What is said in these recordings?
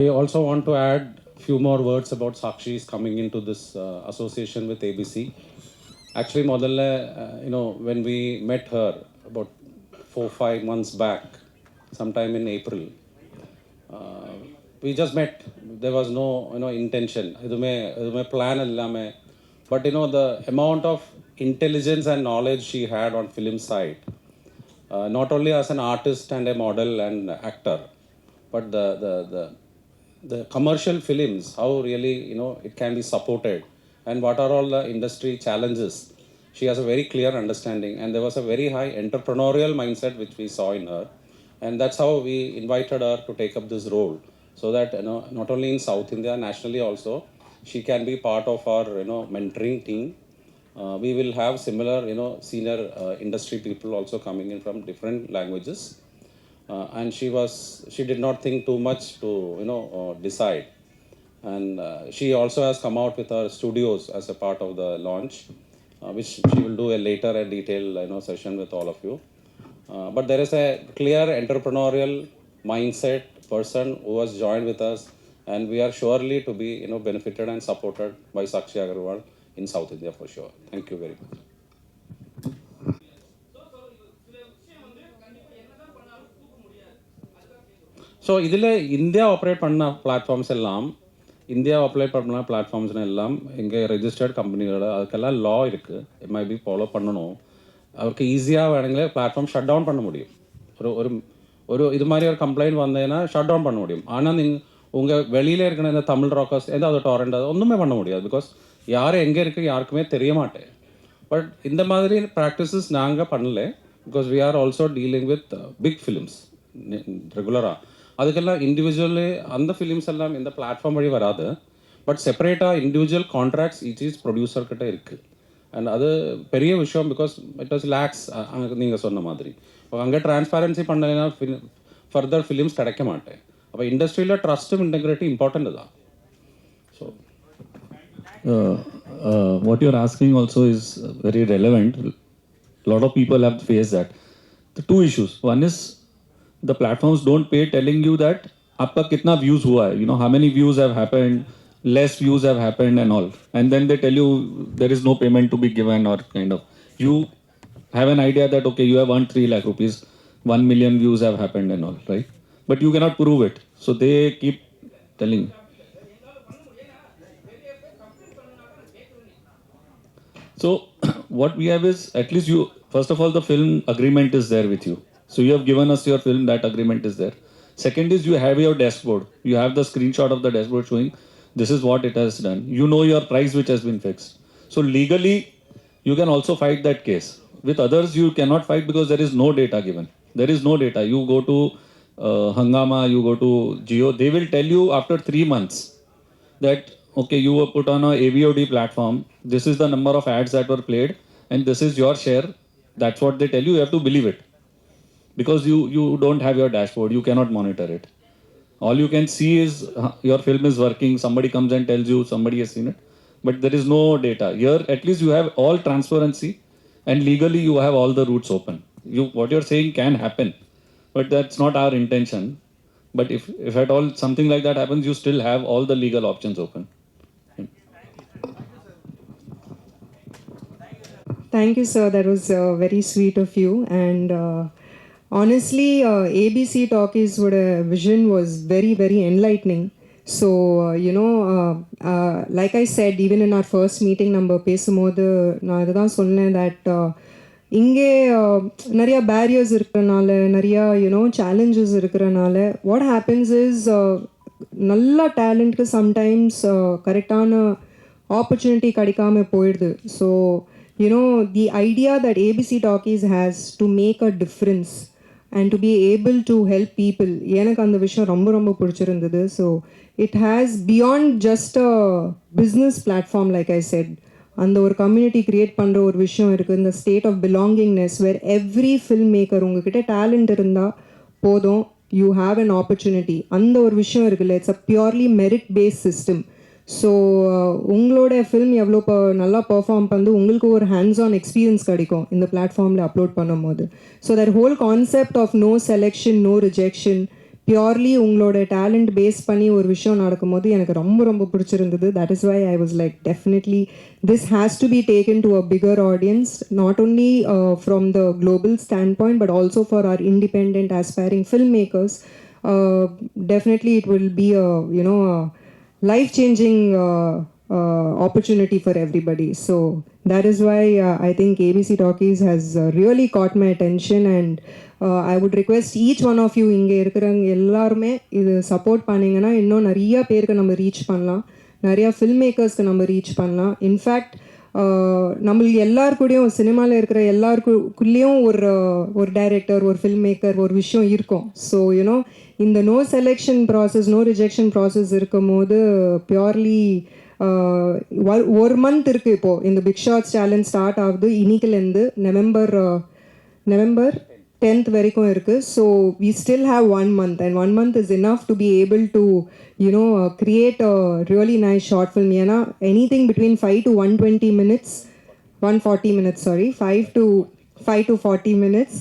I also want to add a few more words about Sakshi's coming into this association with ABC. Actually, Modalla, when we met her about 4 5 months back, sometime in April, uh, we just met. There was no intention. idume plan illame. But the amount of intelligence and knowledge she had on film side, not only as an artist and a model and actor, but the commercial films, how really it can be supported, and what are all the industry challenges. She has a very clear understanding, and there was a very high entrepreneurial mindset which we saw in her, and that's how we invited her to take up this role, so that not only in South India, nationally also, she can be part of our mentoring team. We will have similar senior industry people also coming in from different languages, and she did not think too much to decide, and she also has come out with her studios as a part of the launch, which she will do a later a detailed session with all of you. But there is a clear entrepreneurial mindset person who has joined with us, and we are surely to be benefited and supported by Sakshi Agarwal in South India for sure. Thank you very much. So இதில் India operate பண்ண platforms எல்லாம், India operate பண்ண பிளாட்ஃபார்ம்ஸ்னு எல்லாம் எங்கே registered கம்பெனிகள், அதுக்கெல்லாம் லா இருக்குது, MIP follow பண்ணணும். அவருக்கு ஈஸியாக வேணுங்களே பிளாட்ஃபார்ம் ஷட் டவுன் பண்ண முடியும். ஒரு ஒரு ஒரு இது மாதிரி ஒரு கம்ப்ளைண்ட் வந்ததுன்னா ஷட் டவுன் பண்ண முடியும். ஆனால் நீங்கள் உங்கள் வெளியில் இருக்கிற இந்த தமிழ் ராக்கர்ஸ் ஏதாவது டொரண்ட் அது ஒன்றுமே பண்ண முடியாது. பிகாஸ் யார் எங்கே இருக்குது யாருக்குமே தெரிய மாட்டேன். பட் இந்த மாதிரி ப்ராக்டிசஸ் நாங்கள் பண்ணல. Because we are also dealing with big films ரெகுலராக. அதுக்கெல்லாம் இண்டிவிஜுவலி அந்த ஃபிலிம்ஸ் எல்லாம் இந்த பிளாட்ஃபார்ம் வழி வராது. பட் செப்பரேட்டாக இண்டிவிஜுவல் கான்ட்ராக்ட்ஸ் ஈச் ப்ரொடியூசர்கிட்ட இருக்குது. அண்ட் அது பெரிய விஷயம். Because it was lakhs. அங்கே நீங்கள் சொன்ன மாதிரி அங்கே டிரான்ஸ்பேரன்சி பண்ணலைன்னா ஃபர்தர் ஃபிலிம்ஸ் கிடைக்க மாட்டேன். அப்போ இண்டஸ்ட்ரியில் ட்ரஸ்ட்டும் இன்டெகிரிட்டி இம்பார்ட்டண்ட் தான். So what you're asking also is very relevant. A lot of people have faced that. The two issues. One is the platforms don't pay telling you that आपका कितना views हुआ है, how many views have happened, less views have happened and all, and then they tell you there is no payment to be given, or kind of you have an idea that okay, you have earned 3 lakh rupees, 1 million views have happened and all, right? But you cannot prove it, so they keep telling. So what we have is, at least you, first of all, the film agreement is there with you. So you have given us your film, that agreement is there. Second is you have your dashboard. You have the screenshot of the dashboard showing this is what it has done. You know your price which has been fixed. So legally, you can also fight that case. With others, you cannot fight because there is no data given. There is no data. You go to Hangama, you go to Jio, they will tell you after 3 months that okay, you were put on a AVOD platform, this is the number of ads that were played, and this is your share. That's what they tell you. You have to believe it. Because you don't have your dashboard, you cannot monitor it. All you can see is your film is working, somebody comes and tells you somebody has seen it, but there is no data. Here, at least you have all transparency, and legally you have all the routes open. What you're saying can happen, but that's not our intention. But if at all something like that happens, you still have all the legal options open. Thank you, sir. That was very sweet of you. And honestly, ABC Talkies' vision was very, very enlightening. So, like I said, even in our first meeting, நம்ம பேசும்போது நான் இதை தான் சொன்னேன் that இங்கே நிறைய barriers இருக்கிறனால, நிறையா சேலஞ்சஸ் இருக்கிறனால, what happens is நல்ல டேலண்ட்க்கு சம்டைம்ஸ் கரெக்டான ஆப்பர்ச்சுனிட்டி கிடைக்காம போயிடுது. So the idea that ABC Talkies has to make a difference and to be able to help people, எனக்கு அந்த விஷயம் ரொம்ப ரொம்ப பிடிச்சிருந்தது. So it has beyond just a business platform, like I said, அந்த ஒரு கம்யூனிட்டி கிரியேட் பண்ணுற ஒரு விஷயம் இருக்குது. இந்த state of belongingness where every film maker உங்ககிட்ட டேலண்ட் இருந்தால் போதும், யூ ஹாவ் அன் ஆப்பர்ச்சுனிட்டி, அந்த ஒரு விஷயம் இருக்குல்ல. It's a purely merit based system. So உங்களோட ஃபில்ம் எவ்வளோ நல்லா பர்ஃபார்ம் பண்ணி உங்களுக்கு ஒரு ஹேண்ட்ஸ் ஆன் எக்ஸ்பீரியன்ஸ் கிடைக்கும் இந்த பிளாட்ஃபார்மில் அப்லோட் பண்ணும்போது. So that whole concept of no selection, no rejection, purely உங்களோட டேலண்ட் பேஸ் பண்ணி ஒரு விஷயம் நடக்கும்போது எனக்கு ரொம்ப ரொம்ப பிடிச்சிருந்தது. That is why I was like definitely this has to be taken to a bigger audience, not only from the global standpoint but also for our independent aspiring filmmakers. Definitely it will be a life changing opportunity for everybody. So that is why I think ABC Talkies has really caught my attention, and I would request each one of you இங்கே இருக்கிறவங்க எல்லாருமே இது support பண்ணிங்கன்னா இன்னும் நிறைய பேருக்கு நம்ம reach பண்ணலாம், நிறையா ஃபில்ம் மேக்கர்ஸ்க்கு நம்ம ரீச் பண்ணலாம். இன்ஃபேக்ட் நம்மளுக்கு எல்லாருக்கூடையும் சினிமாவில் இருக்கிற எல்லாருக்குள்ளேயும் ஒரு டைரக்டர், ஒரு ஃபில்ம் மேக்கர், ஒரு விஷயம் இருக்கும். ஸோ இந்த no selection process, no rejection process இருக்கும் போது பியூர்லி ஒரு மந்த் இருக்குது இப்போது. இந்த பிக் ஷாட்ஸ் சேலஞ்ச் ஸ்டார்ட் ஆகுது இன்னிக்கிலேருந்து நவம்பர் 10th வரைக்கும் இருக்குது. So we still have 1 month, and 1 month is enough to be able to create a really nice short film. ஏன்னா anything between 5 to 120 minutes, 140 minutes, sorry, 5 to 40 minutes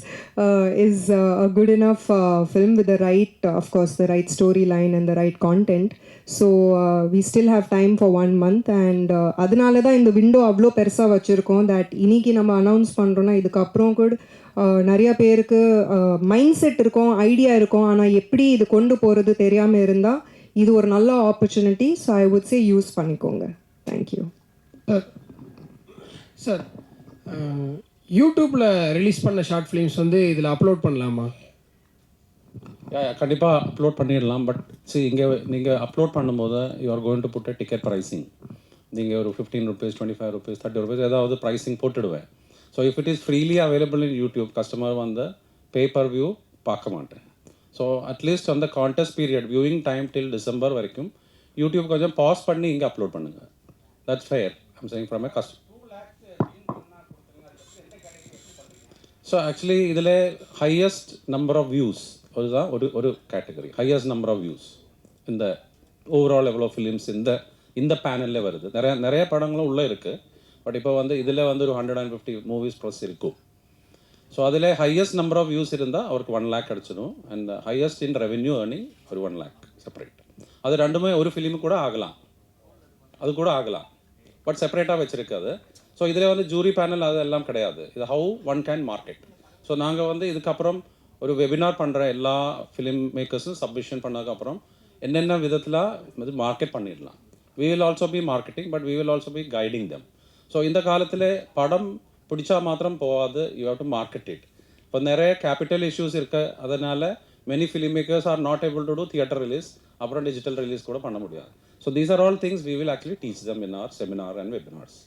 is a good enough film with the right, of course, the right storyline and the right content. So we still have time for 1 month, and அதனால தான் இந்த window அவ்வளோ பெருசாக வச்சுருக்கோம். That இன்னைக்கு நம்ம announce பண்ணுறோன்னா இதுக்கப்புறம் கூட நிறையா பேருக்கு மைண்ட் செட் இருக்கும், ஐடியா இருக்கும், ஆனால் எப்படி இது கொண்டு போகிறது தெரியாமல் இருந்தால் இது ஒரு நல்ல opportunity. So I would say use பண்ணிக்கோங்க. Thank you sir. யூடியூப்பில் ரிலீஸ் பண்ண ஷார்ட் ஃபிலிம்ஸ் வந்து இதில் அப்லோட் பண்ணலாமா? கண்டிப்பாக அப்லோட் பண்ணிடலாம். பட் இங்கே நீங்கள் அப்லோட் பண்ணும்போது you are going to put a ticket pricing. நீங்கள் ஒரு 15 rupees, 25 rupees, 30 rupees ஏதாவது ப்ரைஸிங் போட்டுடுவேன். So if it is freely available in YouTube, customer வந்து பேப்பர் வியூ பார்க்க மாட்டேன். ஸோ அட்லீஸ்ட் அந்த contest period viewing time till December வரைக்கும் YouTube கொஞ்சம் பாஸ் பண்ணி இங்கே அப்லோட் பண்ணுங்கள். That's fair. I'm saying from a customer. So actually இதில் ஹையஸ்ட் நம்பர் ஆஃப் வியூஸ் அதுதான் ஒரு category. Highest number of views இந்த ஓவரால் எவ்வளோ ஃபிலிம்ஸ் இந்த பேனலில் வருது. நிறைய படங்களும் உள்ளே இருக்குது. பட் இப்போ வந்து இதில் வந்து ஒரு 150 மூவிஸ் ப்ளஸ் இருக்கும். ஸோ அதில் ஹையஸ்ட் நம்பர் ஆஃப் வியூஸ் இருந்தால் அவருக்கு 1 lakh கிடச்சிடும். And highest in revenue earning ஒரு 1 lakh செப்பரேட். அது ரெண்டுமே ஒரு ஃபிலிமு கூட ஆகலாம், அது கூட ஆகலாம், பட் செப்பரேட்டாக வச்சுருக்காது. ஸோ இதில் வந்து ஜூரி பேனல் அது எல்லாம் கிடையாது. இது how one can market. So நாங்கள் வந்து இதுக்கப்புறம் ஒரு வெபினார் பண்ணுற எல்லா ஃபிலிம் மேக்கர்ஸும் சப்மிஷன் பண்ணதுக்கப்புறம் என்னென்ன விதத்தில் இது மார்க்கெட் பண்ணிடலாம். We will also be marketing, but we will also be guiding them. So இந்த காலத்தில் படம் பிடிச்சா மாத்திரம் போகாது, you have to market it. இப்போ நிறைய கேபிட்டல் இஷ்யூஸ் இருக்குது. அதனால் many film makers are not able to do theatre release, அப்புறம் டிஜிட்டல் ரிலீஸ் கூட பண்ண முடியாது. So these are all things we will actually teach them in our seminar and webinars.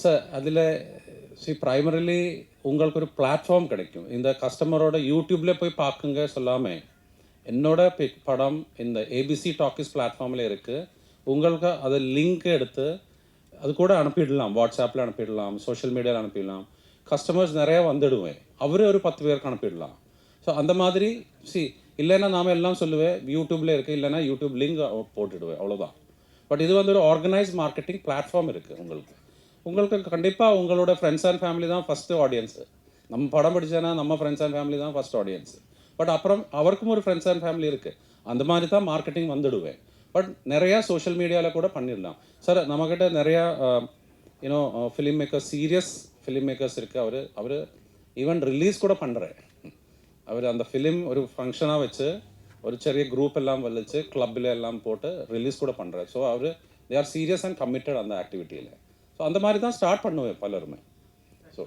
Sir அதில் primarily உங்களுக்கு ஒரு platform கிடைக்கும். இந்த கஸ்டமரோட யூடியூப்பில் போய் பார்க்குங்க சொல்லாமல் என்னோட படம் இந்த ஏபிசி டாக்கீஸ் பிளாட்ஃபார்மில் இருக்குது. உங்களுக்கு அதை லிங்க் எடுத்து அது கூட அனுப்பிடலாம், வாட்ஸ்அப்பில் அனுப்பிடலாம், சோஷியல் மீடியாவில் அனுப்பிடலாம். கஸ்டமர்ஸ் நிறையா வந்துடுவேன், அவரே ஒரு 10 பேருக்கு அனுப்பிடலாம். ஸோ அந்த மாதிரி இல்லைன்னா நாம் எல்லாம் சொல்லுவேன் யூடியூப்பில் இருக்குது, இல்லைன்னா யூடியூப் லிங்க் போட்டுடுவேன், அவ்வளோதான். பட் இது வந்து ஒரு ஆர்கனைஸ்ட் மார்க்கெட்டிங் பிளாட்ஃபார்ம் இருக்குது. உங்களுக்கு கண்டிப்பாக உங்களோட ஃப்ரெண்ட்ஸ் அண்ட் ஃபேமிலி தான் ஃபஸ்ட்டு ஆடியன்ஸு. நம்ம படம் பிடிச்சேன்னா நம்ம ஃப்ரெண்ட்ஸ் அண்ட் ஃபேமிலி தான் ஃபஸ்ட் ஆடியன்ஸு. பட் அப்புறம் அவருக்கும் ஒரு ஃப்ரெண்ட்ஸ் அண்ட் ஃபேமிலி இருக்குது. அந்த மாதிரி தான் மார்க்கெட்டிங் வந்துடுவேன். பட் நிறையா சோஷியல் மீடியாவில் கூட பண்ணிடலாம். சார் நம்மக்கிட்ட நிறையா film makers, serious film makers இருக்குது. அவர் ஈவன் ரிலீஸ் கூட பண்ணுறேன். அவர் அந்த ஃபிலிம் ஒரு ஃபங்க்ஷனாக வச்சு ஒரு பெரிய குரூப் எல்லாம் வலிச்சு கிளப்பில் எல்லாம் போட்டு ரிலீஸ் கூட பண்ணுறாரு. ஸோ அவர் they are serious and committed அந்த ஆக்டிவிட்டியில். ஸோ அந்த மாதிரி தான் ஸ்டார்ட் பண்ணுவேன் பலருமே. ஸோ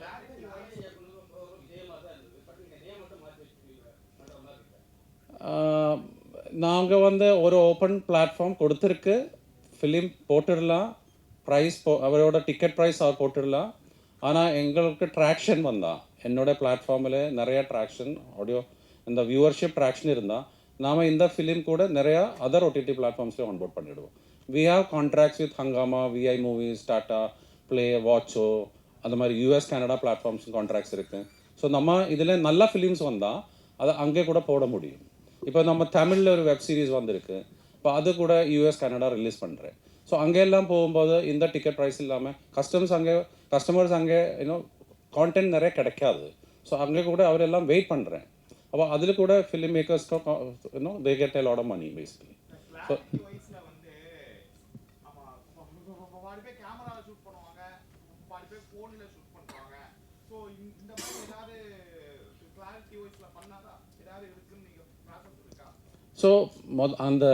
நாங்கள் வந்து ஒரு ஓப்பன் பிளாட்ஃபார்ம் கொடுத்துருக்கு. ஃபிலிம் போட்டுடலாம், ப்ரைஸ் அவரோட டிக்கெட் ப்ரைஸ் அவர் போட்டுடலாம். ஆனால் எங்களுக்கு ட்ராக்ஷன் வந்தால் என்னோடய பிளாட்ஃபார்மில் நிறைய ட்ராக்ஷன் ஆடியோ இந்த வியூவர்ஷிப் ட்ராக்ஷன் இருந்தால் நாம் இந்த ஃபிலிம் கூட நிறையா அதர் ஓடிடி பிளாட்ஃபார்ம்ஸ்லேயும் ஆன்போர்ட் பண்ணிவிடுவோம். We have contracts with Hungama, Vi movies, Tata play, Watcho, அந்த மாதிரி யூஎஸ் கனடா பிளாட்ஃபார்ம்ஸ் கான்ட்ராக்ட்ஸ் இருக்குது. ஸோ நம்ம இதில் நல்ல ஃபிலிம்ஸ் வந்தால் அதை அங்கே கூட போட முடியும். இப்போ நம்ம தமிழில் ஒரு வெப் சீரிஸ் வந்திருக்கு, இப்போ அது கூட யூஎஸ் கனடா ரிலீஸ் பண்ணுறேன். ஸோ அங்கே எல்லாம் போகும்போது இந்த டிக்கெட் ப்ரைஸ் இல்லாமல் கஸ்டமர்ஸ் அங்கே கான்டென்ட் நிறைய கிடைக்காது. ஸோ அங்கே கூட அவரெல்லாம் வெயிட் பண்ணுறேன். அப்போ அதில் கூட ஃபிலிம் மேக்கர்ஸ்க்கும் you know they get a lot of money basically. So so அந்த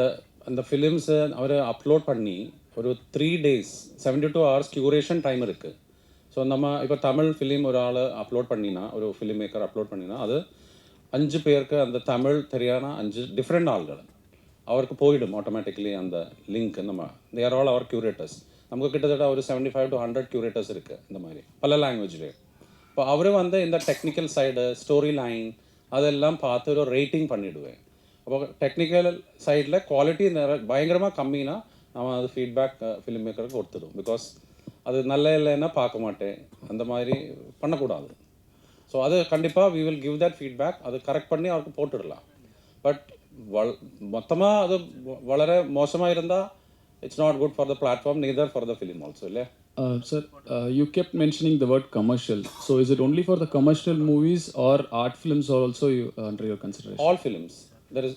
அந்த ஃபிலிம்ஸை அவர் அப்லோட் பண்ணி ஒரு 3 days 72 hours க்யூரேஷன் டைம் இருக்குது. ஸோ நம்ம இப்போ தமிழ் ஃபிலிம் ஒரு ஆள் அப்லோட் பண்ணினா, ஒரு ஃபிலிம் மேக்கர் அப்லோட் பண்ணினா, அது 5 பேருக்கு அந்த தமிழ் தெரியாத 5 டிஃப்ரெண்ட் ஆள்கள் அவருக்கு போயிடும் ஆட்டோமேட்டிக்கலி அந்த லிங்க். நம்ம தே ஆர் ஆல் அவர் க்யூரேட்டர்ஸ். நமக்கு கிட்டத்தட்ட ஒரு 75 to 100 க்யூரேட்டர்ஸ் இருக்குது இந்த மாதிரி பல லாங்குவேஜ்லேயே. இப்போ அவர் வந்து இந்த டெக்னிக்கல் சைடு, ஸ்டோரி லைன் அதெல்லாம் பார்த்து ஒரு ரேட்டிங் பண்ணிவிடுவேன். அப்போ டெக்னிக்கல் சைடில் குவாலிட்டி பயங்கரமாக கம்மினா அவன் அது ஃபீட்பேக் ஃபிலிம் மேக்கருக்கு கொடுத்துடும். பிகாஸ் அது நல்ல இல்லைன்னா பார்க்க மாட்டேன், அந்த மாதிரி பண்ணக்கூடாது. ஸோ அது கண்டிப்பாக we will give that feedback, அது கரெக்ட் பண்ணி அவருக்கு போட்டுடலாம். பட் மொத்தமாக அது வளர மோசமாக இருந்தால் it's not good for the platform, neither for the film also, இல்லையா? Sir, you kept mentioning the word commercial. So, is it only for the commercial movies or art films are also under your consideration? All films. There is.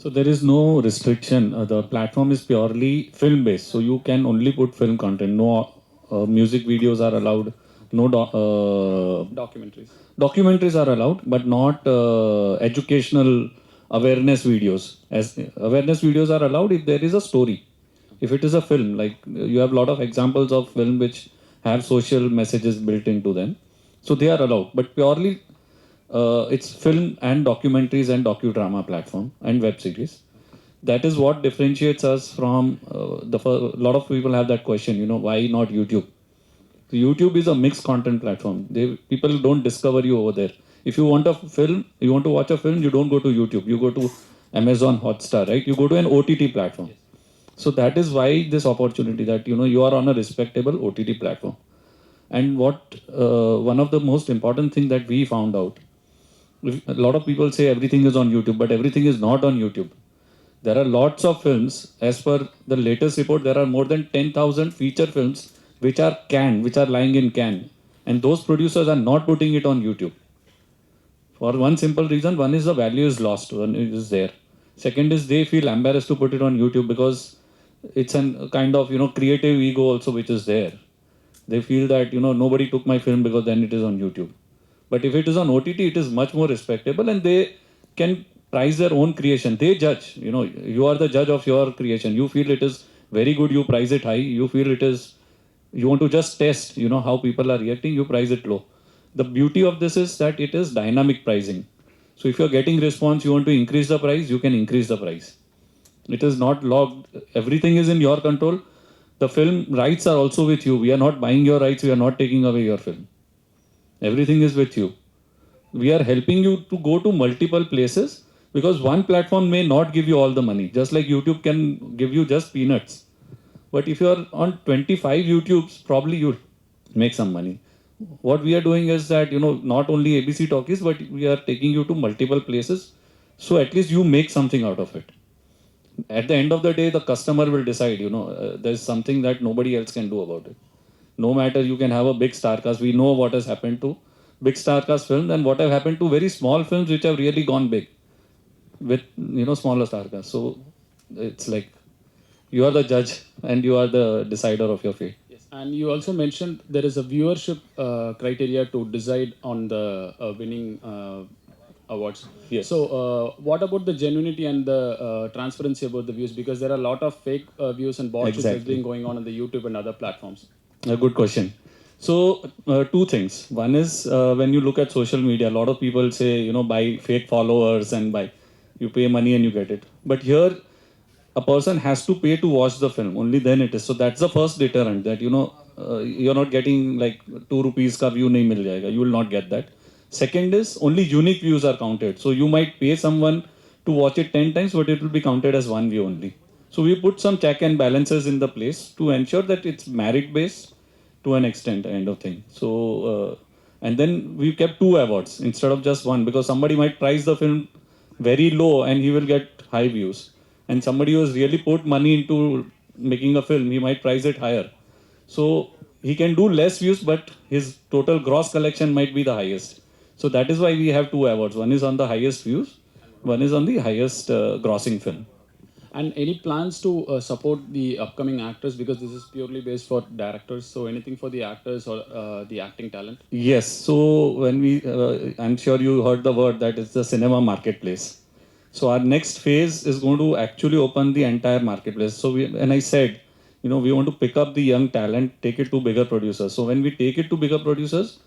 So there is no restriction. The platform is purely film based. So you can only put film content. No music videos are allowed. No Documentaries. documentaries are allowed, but not educational awareness videos. As awareness videos are allowed if there is a story. If it is a film, like you have a lot of examples of film which have social messages built into them, so they are allowed. But purely it's film and documentaries and docudrama platform and web series. That is what differentiates us from a lot of people have that question, you know, why not YouTube? So YouTube is a mixed content platform. People don't discover you over there. If you want a film, you want to watch a film, you don't go to YouTube. You go to Amazon Hotstar, right? You go to an OTT platform. So that is why this opportunity that, you know, you are on a respectable OTT platform. And what one of the most important thing that we found out, a lot of people say everything is on YouTube, but everything is not on YouTube. There are lots of films. As per the latest report, there are more than 10,000 feature films which are canned, which are lying in can. And those producers are not putting it on YouTube. For one simple reason, one is the value is lost, one is there. Second is they feel embarrassed to put it on YouTube because it's a kind of, you know, creative ego also which is there. They feel that, you know, nobody took my film because then it is on YouTube. But if it is on OTT, it is much more respectable and they can price their own creation. They judge, you know, you are the judge of your creation. You feel it is very good, you price it high. You feel it is, you want to just test, you know, how people are reacting, you price it low. The beauty of this is that it is dynamic pricing. So if you're getting response, you want to increase the price, you can increase the price. It is not logged. Everything is in your control. The film rights are also with you. We are not buying your rights. We are not taking away your film. Everything is with you. We are helping you to go to multiple places because one platform may not give you all the money. Just like YouTube can give you just peanuts. But if you are on 25 YouTubes, probably you'll make some money. What we are doing is that, you know, not only ABC Talkies, but we are taking you to multiple places. So at least you make something out of it. At the end of the day, the customer will decide, you know, there's something that nobody else can do about it. No matter you can have a big star cast, we know what has happened to big star cast films and what have happened to very small films which have really gone big with, you know, smaller star cast. So it's like you are the judge and you are the decider of your fate. Yes. And you also mentioned there is a viewership criteria to decide on the winning awards. Yes. So, what about the genuinity and the transparency about the views? Because there are a lot of fake views and bots which has been going on the YouTube and other platforms. A good question. So, two things. One is when you look at social media, a lot of people say, you know, buy fake followers and buy, you pay money and you get it. But here, a person has to pay to watch the film. Only then it is. So that's the first deterrent that, you know, you're not getting like 2 rupees ka view nahi mil jayega. You will not get that. Second is only unique views are counted. So you might pay someone to watch it 10 times, but it will be counted as one view only. So we put some check and balances in the place to ensure that it's merit based to an extent, kind of thing. So, and then we kept 2 awards instead of just one because somebody might price the film very low and he will get high views. And somebody who has really put money into making a film, he might price it higher. So he can do less views, but his total gross collection might be the highest. So that is why we have two awards. One is on the highest views, one is on the highest grossing film. And any plans to support the upcoming actors, because this is purely based for directors? So anything for the actors or the acting talent? Yes. So when we, I'm sure you heard the word that is the cinema marketplace. So our next phase is going to actually open the entire marketplace. So and I said, we want to pick up the young talent, take it to bigger producers. So when we take it to bigger producers,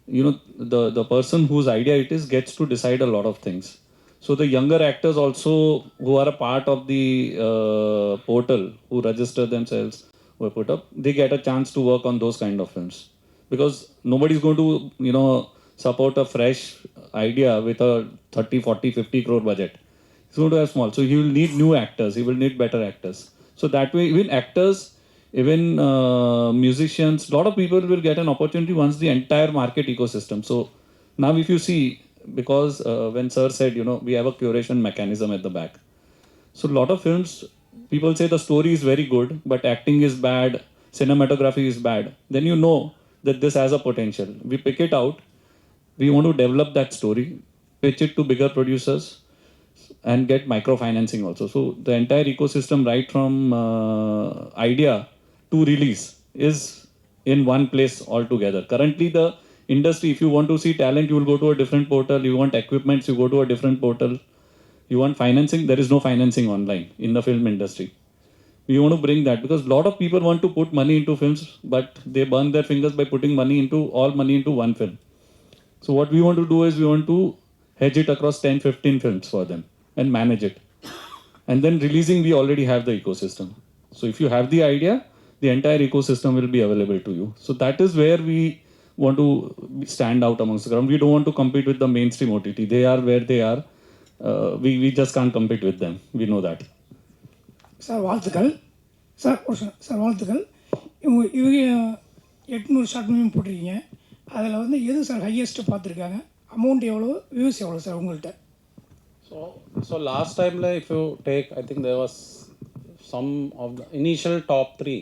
the person whose idea it is gets to decide a lot of things. So the younger actors also who are a part of the portal, who register themselves, who are put up, they get a chance to work on those kind of films, because nobody's going to support a fresh idea with a 30, 40, 50 crore budget. He's going to have small. So he will need new actors. He will need better actors. So that way, even actors, even musicians, a lot of people will get an opportunity once the entire market ecosystem. So now if you see, because when sir said, we have a curation mechanism at the back. So a lot of films, people say the story is very good, but acting is bad, cinematography is bad. Then you know that this has a potential. We pick it out. We want to develop that story, pitch it to bigger producers, and get microfinancing also. So the entire ecosystem, right from idea to release, is in one place altogether. Currently, the industry, if you want to see talent, you will go to a different portal. You want equipments, you go to a different portal. You want financing, there is no financing online in the film industry. We want to bring that, because a lot of people want to put money into films, but they burn their fingers by putting money into one film. So what we want to do is we want to hedge it across 10, 15 films for them and manage it. And then releasing, we already have the ecosystem. So if you have the idea, the entire ecosystem will be available to you. So that is where we want to stand out amongst the crowd. We don't want to compete with the mainstream OTT. They are where they are. We just can't compete with them. We know that. Sir வாழ்த்துக்கள். Sir sir வாழ்த்துக்கள். இவங்க 800 short film போட்டிருக்கீங்க. அதில் வந்து எது sir highest பார்த்துருக்காங்க? Amount எவ்வளோ, views எவ்வளோ சார் உங்கள்கிட்ட? So last time, if you take, I think there was some of the initial top 3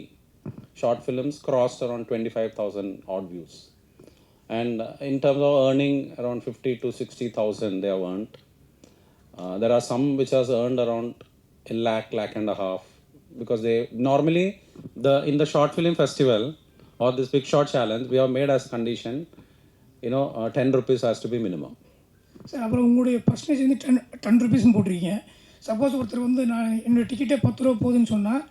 short films crossed around 25,000 odd views. And in terms of earning, around 50 to 60,000 they have earned. There are some which has earned around a lakh and a half, because they normally in the short film festival or this big short challenge, we have made as condition, 10 rupees has to be minimum. Sir அப்புறம் உங்களுடைய percentage வந்து 10 ருபீஸ்னு போட்டிருக்கீங்க. Suppose ஒருத்தர் வந்து நான் என்னோடய டிக்கெட்டே 10 ரூபா போகுதுன்னு சொன்னால்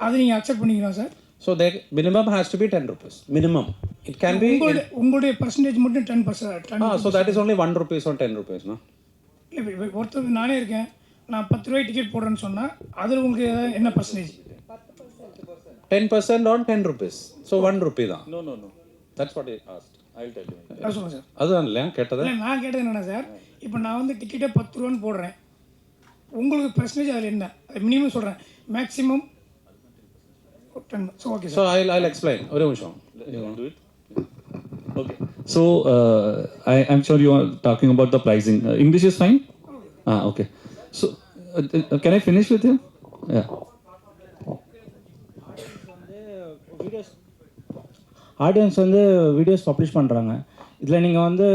அதை நீங்கள் அக்செப்ட் பண்ணிக்கலாம் sir? So the minimum has to be 10 rupees. Minimum. It can be... உங்களுடைய பர்சன்டேஜ் மட்டும் 10%. So that is only 1 rupees or 10 rupees, no? இல்லை, ஒருத்தர் நானே இருக்கேன், நான் 10 ரூபாய் டிக்கெட் போடுறேன்னு சொன்னால் அதில் உங்களுக்கு என்ன percentage? 10% on 10 rupees. So 1 rupee தான். No. That's what he asked. I'll tell you. சொல்லுங்கள் சார். அதுதான் இல்லையா கேட்டது? இல்லை, நான் கேட்டது என்னென்னா சார், இப்போ நான் வந்து டிக்கெட்டே 10 ரூபான்னு போடுறேன், உங்களுக்கு பர்சன்டேஜ் அதில் என்ன? அது மினிமம் சொல்கிறேன், maximum 10. So okay sir. So I'll explain. ஒரு நிமிஷம். Do it? Okay. So I'm sure you are talking about the pricing. English is fine? Okay. So can I finish with him? Yeah. Audience வந்து videos publish பண்ணுறாங்க. இதில் நீங்கள் வந்து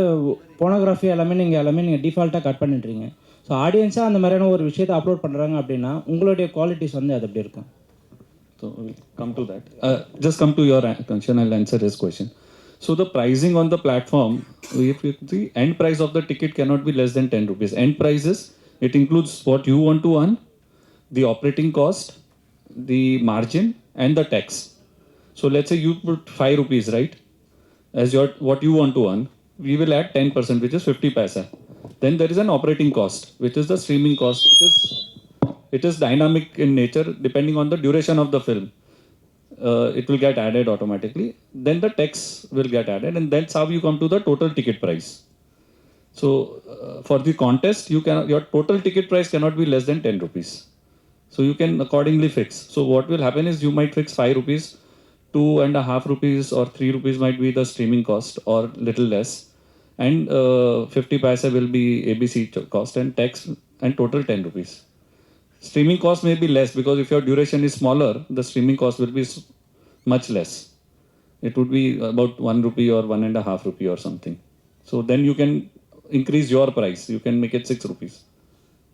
pornography எல்லாமே நீங்கள் டிஃபால்ட்டாக கட் பண்ணிட்டுறீங்க. ஸோ ஆடியன்ஸாக அந்த மாதிரியான ஒரு விஷயத்தை அப்லோட் பண்ணுறாங்க அப்படின்னா உங்களுடைய குவாலிட்டிஸ் வந்து அது எப்படி இருக்கும்? So we'll come to that. Just come to your question, I'll answer his question. So the pricing on the platform, if you see, end price of the ticket cannot be less than 10 rupees. End prices, it includes what you want to earn, the operating cost, the margin, and the tax. So let's say you put 5 rupees, right, as what you want to earn. We will add 10%, which is 50 paisa. Then there is an operating cost, which is the streaming cost. It is dynamic in nature, depending on the duration of the film. It will get added automatically. Then the tax will get added, and that's how you come to the total ticket price. So for the contest, your total ticket price cannot be less than 10 rupees. So you can accordingly fix. So what will happen is you might fix 5 rupees, 2.5 rupees or 3 rupees might be the streaming cost or little less, and 50 paisa will be ABC cost, and tax and total 10 rupees. Streaming cost may be less because if your duration is smaller, the streaming cost will be much less. it would be about 1 rupee or 1.5 rupee or something. So then you can increase your price. You can make it 6 rupees.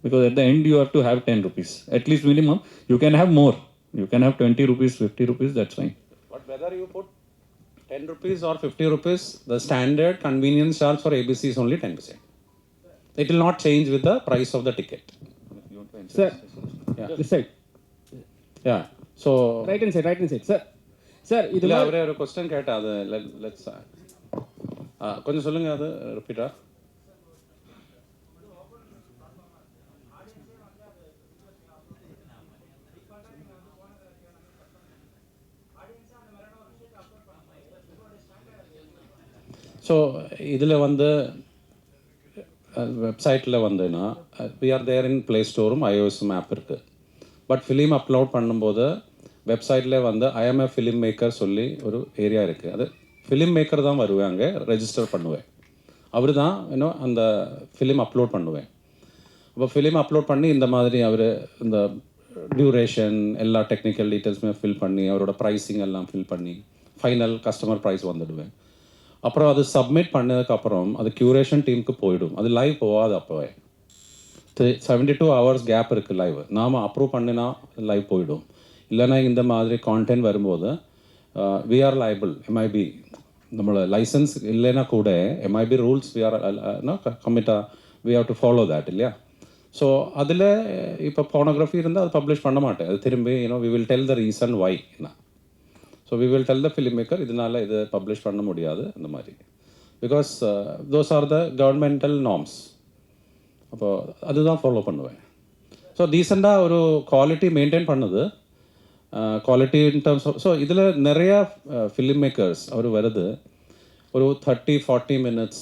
Because at the end you have to have 10 rupees. At least minimum. You can have more. You can have 20 rupees, 50 rupees, that's fine. But whether you put 10 rupees or 50 rupees, the standard convenience charge for ABC is only 10%. It will not change with the price of the ticket. Sir, Yeah. this side. Yeah. So, Right hand side. Sir, இது இல்லை அவரே ஒரு question கேட்டா அது let's கொஞ்சம் சொல்லுங்க அது ரிப்பீட்டா. So இதில் வந்து வெப்சைட்டில் வந்துன்னா we are there in play ஸ்டோரும் iOSம் ஆப் இருக்குது. பட் ஃபிலிம் அப்லோட் பண்ணும்போது வெப்சைட்டில் வந்து ஐஎம்ஏ ஃபிலிம் மேக்கர் சொல்லி ஒரு ஏரியா இருக்குது. அது ஃபிலிம் மேக்கர் தான் வருவாங்க, ரெஜிஸ்டர் பண்ணுவேன். அவர் தான் இன்னும் அந்த ஃபிலிம் அப்லோட் பண்ணுவேன். அப்போ ஃபிலிம் அப்லோட் பண்ணி இந்த மாதிரி அவர் இந்த டியூரேஷன் எல்லா டெக்னிக்கல் டீட்டெயில்ஸுமே ஃபில் பண்ணி அவரோட ப்ரைஸிங் எல்லாம் ஃபில் பண்ணி ஃபைனல் கஸ்டமர் ப்ரைஸ் வந்துடுவேன். அப்புறம் அது சப்மிட் பண்ணதுக்கப்புறம் அது க்யூரேஷன் டீமுக்கு போயிடும். அது லைவ் போகாது. அப்போவே 72 hours கேப் இருக்குது லைவ். நாம் அப்ரூவ் பண்ணினா லைவ் போயிடும். இல்லைன்னா இந்த மாதிரி கான்டென்ட் வரும்போது வி ஆர் லைபிள். எம்ஐபி நம்மளோட லைசன்ஸ் இல்லைன்னா கூட MIB rules we are we have to follow that இல்லையா. ஸோ அதில் இப்போ போனோகிராஃபி இருந்தால் அது பப்ளிஷ் பண்ண மாட்டேன். அது திரும்பி we will tell the reason why. So we will tell the film maker இதனால் இது பப்ளிஷ் பண்ண முடியாது அந்த மாதிரி. Because those are the governmental norms. அப்போது அதுதான் ஃபாலோ பண்ணுவேன். ஸோ டீசெண்டாக ஒரு குவாலிட்டி மெயின்டைன் பண்ணுது. Quality in terms of so இதில் நிறையா ஃபிலிம் மேக்கர்ஸ் அவர் வருது. ஒரு 30-40 minutes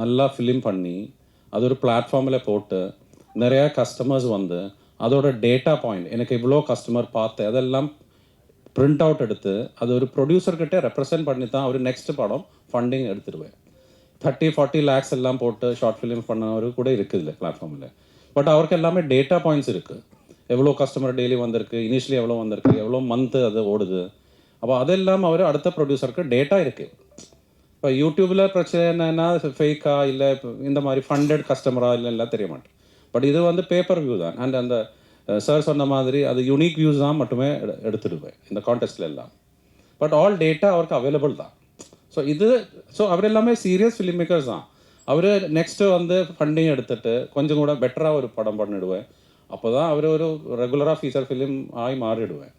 நல்லா ஃபிலிம் பண்ணி அது ஒரு பிளாட்ஃபார்மில் போட்டு நிறையா கஸ்டமர்ஸ் வந்து அதோட டேட்டா பாயிண்ட் எனக்கு இவ்வளோ கஸ்டமர் பார்த்து அதெல்லாம் பிரிண்ட் அவுட் எடுத்து அது ஒரு ப்ரொடியூசர்கிட்ட ரெப்ரசென்ட் பண்ணி தான் அவர் நெக்ஸ்ட் படம் ஃபண்டிங் எடுத்துடுவேன். 30-40 lakhs எல்லாம் போட்டு ஷார்ட் ஃபிலிம் பண்ணவர் கூட இருக்குது இல்லை பிளாட்ஃபார்மில். பட் அவருக்கு எல்லாமே டேட்டா பாயிண்ட்ஸ் இருக்குது. எவ்வளோ கஸ்டமர் டெய்லி வந்திருக்கு, இனிஷியலி எவ்வளோ வந்திருக்கு, எவ்வளோ மந்த்து அது ஓடுது. அப்போ அதெல்லாம் அவர் அடுத்த ப்ரொடியூசருக்கு டேட்டா இருக்குது. இப்போ யூடியூப்பில் பிரச்சனைனா ஃபேக்கா இல்லை இந்த மாதிரி ஃபண்டட் கஸ்டமரா இல்லை எல்லாம் தெரிய மாட்டேன். பட் இது வந்து பேப்பர் வியூ தான். அண்ட் அந்த சார் சொன்ன மாதிரி அது யூனிக் வியூஸ் தான் மட்டுமே எடுத்துடுவேன் இந்த கான்டெஸ்ட்டில் எல்லாம். பட் ஆல் டேட்டா அவருக்கு அவைலபிள் தான். ஸோ அவர் எல்லாமே சீரியஸ் ஃபிலிம் மேக்கர்ஸ் தான். அவர் நெக்ஸ்ட்டு வந்து ஃபண்டிங் எடுத்துகிட்டு கொஞ்சம் கூட பெட்டராக ஒரு படம் பண்ணிடுவேன். அப்போ தான் அவர் ஒரு ரெகுலராக ஃபீச்சர் ஃபிலிம் ஆகி மாறிடுவேன்.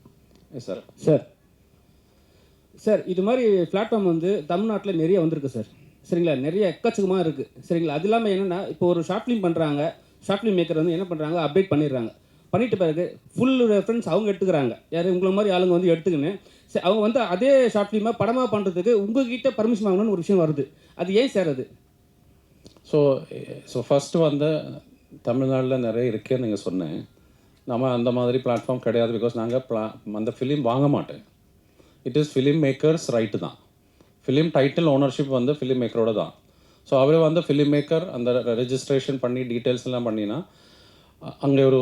சார் இது மாதிரி பிளாட்ஃபார்ம் வந்து தமிழ்நாட்டில் நிறைய வந்திருக்கு சார். சரிங்களா, நிறைய எக்கச்சக்கமாக இருக்குது. சரிங்களா, அது இல்லாமல் என்னென்னா இப்போ ஒரு ஷார்ட் ஃபிலிம் பண்ணுறாங்க, ஷார்ட் ஃபிலிம் மேக்கர் வந்து என்ன பண்ணுறாங்க, அப்டேட் பண்ணிடுறாங்க. பண்ணிட்டு பிறகு ஃபுல் ரெஃபரன்ஸ் அவங்க எடுத்துக்கிறாங்க. யார் உங்களை மாதிரி ஆளுங்க வந்து எடுத்துக்கின்னு அவங்க வந்து அதே ஷார்ட் ஃபிலிமாக படமாக பண்ணுறதுக்கு உங்ககிட்ட பர்மிஷன் வாங்கணும்னு ஒரு விஷயம் வருது. அது ஏன் சார் அது? ஸோ ஃபஸ்ட்டு வந்து தமிழ்நாட்டில் நிறைய இருக்கேன்னு நீங்கள் சொன்னேன். நம்ம அந்த மாதிரி பிளாட்ஃபார்ம் கிடையாது. பிகாஸ் நாங்கள் அந்த ஃபிலிம் வாங்க மாட்டேன். It is film makers right தான். ஃபிலிம் டைட்டில் ஓனர்ஷிப் வந்து ஃபிலிம் மேக்கரோட தான். ஸோ அவர் வந்து ஃபிலிம் மேக்கர் அந்த ரெஜிஸ்ட்ரேஷன் பண்ணி டீட்டெயில்ஸ் எல்லாம் பண்ணினா அங்கே ஒரு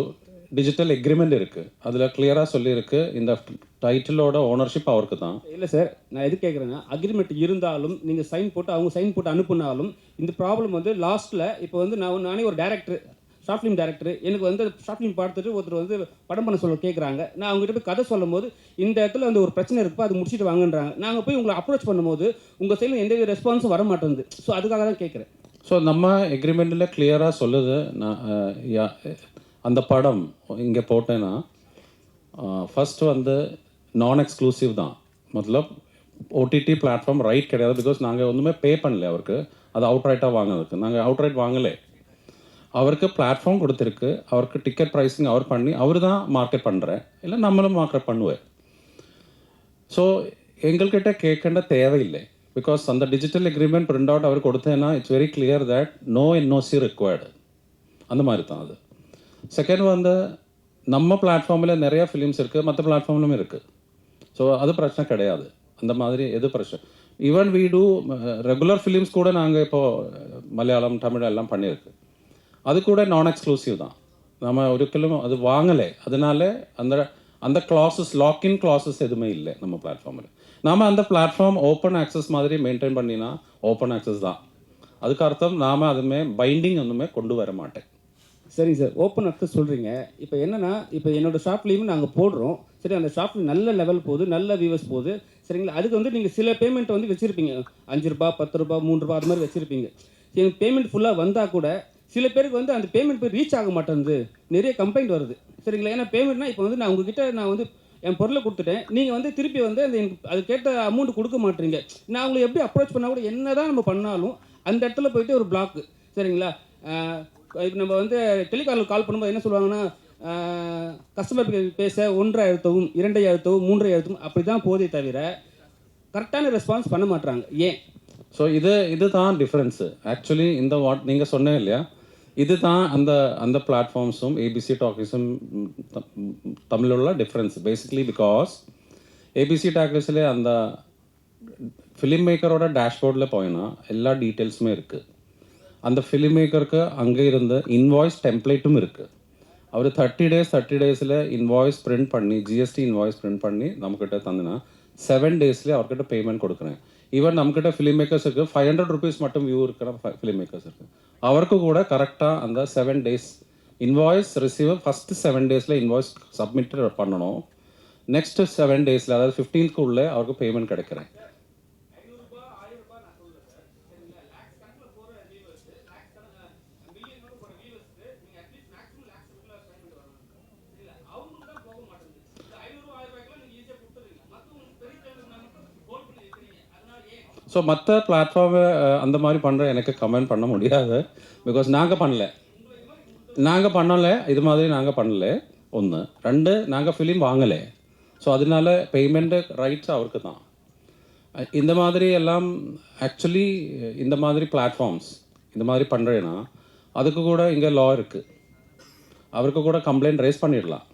டிஜிட்டல் எக்ரிமெண்ட் இருக்குது. அதில் கிளியராக சொல்லியிருக்கு இந்த டைட்டிலோட ஓனர்ஷிப் அவருக்கு தான். இல்லை சார், நான் எது கேட்குறேன்னா அக்ரிமெண்ட் இருந்தாலும் நீங்கள் சைன் போட்டு அவங்க சைன் போட்டு அனுப்புனாலும் இந்த ப்ராப்ளம் வந்து லாஸ்ட்டில் இப்போ வந்து நானே ஒரு டேரக்டர், ஷார்ட் ஃபிலிம் டேரக்டர், எனக்கு வந்து ஷார்ட் ஃபிலிம் பார்த்துட்டு ஒருத்தர் வந்து படம் பண்ண சொல்ல கேட்குறாங்க. நான் அவங்ககிட்ட போய் கதை சொல்லும் போது இந்த இடத்துல வந்து ஒரு பிரச்சனை இருக்குப்பா அது முடிச்சுட்டு வாங்கன்றாங்க. நாங்கள் போய் உங்களை அப்ரோச் பண்ணும்போது உங்கள் சைடில் எந்த ரெஸ்பான்ஸும் வர மாட்டேங்குது. ஸோ அதுக்காக தான் கேட்குறேன். ஸோ நம்ம எக்ரிமெண்ட்டில் கிளியராக சொல்லுது. அந்த படம் இங்கே போட்டேன்னா ஃபஸ்ட்டு வந்து நான் எக்ஸ்க்ளூசிவ் தான். மொத்தம் ஓடிடி பிளாட்ஃபார்ம் ரைட் கிடையாது. பிகாஸ் நாங்கள் ஒன்றுமே பே பண்ணல அவருக்கு. அது அவுட் ரைட்டாக வாங்கினதுக்கு நாங்கள் அவுட் ரைட் வாங்கலை. அவருக்கு பிளாட்ஃபார்ம் கொடுத்துருக்கு. அவருக்கு டிக்கெட் ப்ரைஸிங் அவர் பண்ணி அவர் தான் மார்க்கெட் பண்ணுறேன், இல்லை நம்மளும் மார்க்கெட் பண்ணுவேன். ஸோ எங்கள்கிட்ட கேட்கேண்ட தேவையில்லை. பிகாஸ் அந்த டிஜிட்டல் எக்ரிமெண்ட் பிரிண்ட் அவுட் அவர் கொடுத்தேன்னா it's very clear that no NOC required. அந்த மாதிரி தான் அது. செகண்ட் வந்து நம்ம பிளாட்ஃபார்மில் நிறையா ஃபிலிம்ஸ் இருக்குது, மற்ற பிளாட்ஃபார்ம்லும் இருக்குது. ஸோ அது பிரச்சனை கிடையாது. அந்த மாதிரி எது பிரச்சனை. Even we do regular films கூட நாங்கள் இப்போது மலையாளம் தமிழ் எல்லாம் பண்ணியிருக்கு. அது கூட நான் எக்ஸ்க்ளூசிவ் தான். நம்ம ஒருக்கிலும் அது வாங்கலை. அதனால அந்த கிளாஸஸ் லாக்இன் கிளாஸஸ் எதுவுமே இல்லை நம்ம பிளாட்ஃபார்மில். நாம் அந்த பிளாட்ஃபார்ம் ஓப்பன் ஆக்சஸ் மாதிரி மெயின்டைன் பண்ணினா ஓப்பன் ஆக்சஸ் தான். அதுக்கு அர்த்தம் நாம் அதுமே பைண்டிங் ஒன்றுமே கொண்டு வர மாட்டேன். சரிங்க சார், ஓப்பன் அக்சஸ் சொல்கிறீங்க. இப்போ என்னென்னா, இப்போ என்னோடய ஷார்ட் ஃபிலிம் நாங்கள் போடுறோம், சரி, அந்த ஷார்ட் ஃபிலிம் நல்ல லெவல் போகுது, நல்ல வியூவர்ஸ் போகுது, சரிங்களா. அதுக்கு வந்து நீங்கள் சில பேமெண்ட் வந்து வச்சுருப்பீங்க, 5 ரூபா 10 ரூபா 3 ரூபா அது மாதிரி வச்சுருப்பீங்க. எனக்கு பேமெண்ட் ஃபுல்லாக வந்தால் கூட சில பேருக்கு வந்து அந்த பேமெண்ட் போய் ரீச் ஆக மாட்டேங்குது, நிறைய கம்ப்ளைண்ட் வருது, சரிங்களா. ஏன்னா பேமெண்ட்னா இப்போ வந்து நான் உங்ககிட்ட நான் வந்து என் பொருளை கொடுத்துட்டேன், நீங்கள் வந்து திருப்பி வந்து அந்த எனக்கு அது கேட்ட அமௌண்ட் கொடுக்க மாட்டீங்க. நான் உங்களை எப்படி அப்ரோச் பண்ணால் கூட என்ன தான் நம்ம பண்ணாலும் அந்த இடத்துல போயிட்டு ஒரு பிளாக்கு, சரிங்களா. இப்போ நம்ம வந்து டெலிகாலில் கால் பண்ணும்போது என்ன சொல்லுவாங்கன்னா, கஸ்டமர் பேச 1 அழுத்தவும் 2 அழுத்தவும் 3 அழுத்தவும் அப்படி தான் போதே தவிர கரெக்டான ரெஸ்பான்ஸ் பண்ண மாட்டாங்க. ஏன்? ஸோ இதுதான் டிஃப்ரென்ஸு ஆக்சுவலி. இந்த வாட் நீங்கள் சொன்னேன் இல்லையா, இதுதான் அந்த பிளாட்ஃபார்ம்ஸும் ஏபிசி டாக்கீஸும் தமிழில் உள்ள டிஃப்ரென்ஸ் பேசிக்லி. பிகாஸ் ஏபிசி டாக்கீஸில் அந்த ஃபிலிம் மேக்கரோட டேஷ்போர்டில் போயினா எல்லா டீட்டெயில்ஸுமே இருக்குது. அந்த ஃபிலிம் மேக்கருக்கு அங்கே இருந்த இன்வாய்ஸ் டெம்ப்ளேட்டும் இருக்குது. அவர் 30 டேஸில் இன்வாய்ஸ் பிரிண்ட் பண்ணி ஜிஎஸ்டி இன்வாய்ஸ் பிரிண்ட் பண்ணி நம்மக்கிட்ட தந்துனா 7 டேஸ்லேயே அவர்கிட்ட பேமெண்ட் கொடுக்குறேன். ஈவன் நம்மக்கிட்ட ஃபிலிம் மேக்கர்ஸ் இருக்குது, 500 ருபீஸ் மட்டும் வியூ இருக்கிற ஃபிலிம் மேக்கர்ஸ் இருக்குது. அவருக்கு கூட கரெக்டாக அந்த 7 டேஸ் இன்வாய்ஸ் ரிசீவர் ஃபஸ்ட்டு 7 டேஸில் இன்வாய்ஸ் சப்மிட் பண்ணணும். நெக்ஸ்ட்டு 7 டேஸில் அதாவது 15th உள்ளே அவருக்கு பேமெண்ட் கிடைக்கிறேன். ஸோ மற்ற பிளாட்ஃபார்மை அந்த மாதிரி பண்ணுற எனக்கு கமெண்ட் பண்ண முடியாது. பிகாஸ் நாங்கள் பண்ணலை இது மாதிரி நாங்கள் பண்ணல. 1 2 நாங்கள் ஃபிலிம் வாங்கலை. ஸோ அதனால பேமெண்ட்டு ரைட்ஸ் அவருக்கு தான். இந்த மாதிரி எல்லாம் ஆக்சுவலி இந்த மாதிரி பிளாட்ஃபார்ம்ஸ் இந்த மாதிரி பண்ணுறேன்னா அதுக்கு கூட இங்கே லா இருக்குது. அவருக்கு கூட கம்ப்ளைண்ட் ரைஸ் பண்ணிடலாம்.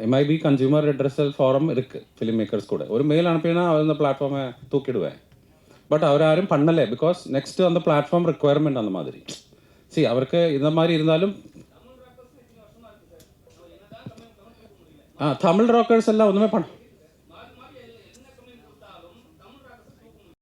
எம்ஐபி கன்சியூமர் ரெட்ரஸல் ஃபாரம் இருக்குது ஃபிலிம் மேக்கர்ஸ் கூட. ஒரு மெயில் அனுப்பினா அவர் அந்த பிளாட்ஃபார்மை தூக்கிடுவேன். பட் அவர் யாரும் பண்ணலை. பிகாஸ் நெக்ஸ்ட்டு அந்த பிளாட்ஃபார்ம் ரெக்குவயர்மெண்ட் அந்த மாதிரி. சரி, அவருக்கு இந்த மாதிரி இருந்தாலும் தமிழ் ராக்கர்ஸ் எல்லாம் ஒன்றுமே பண்ண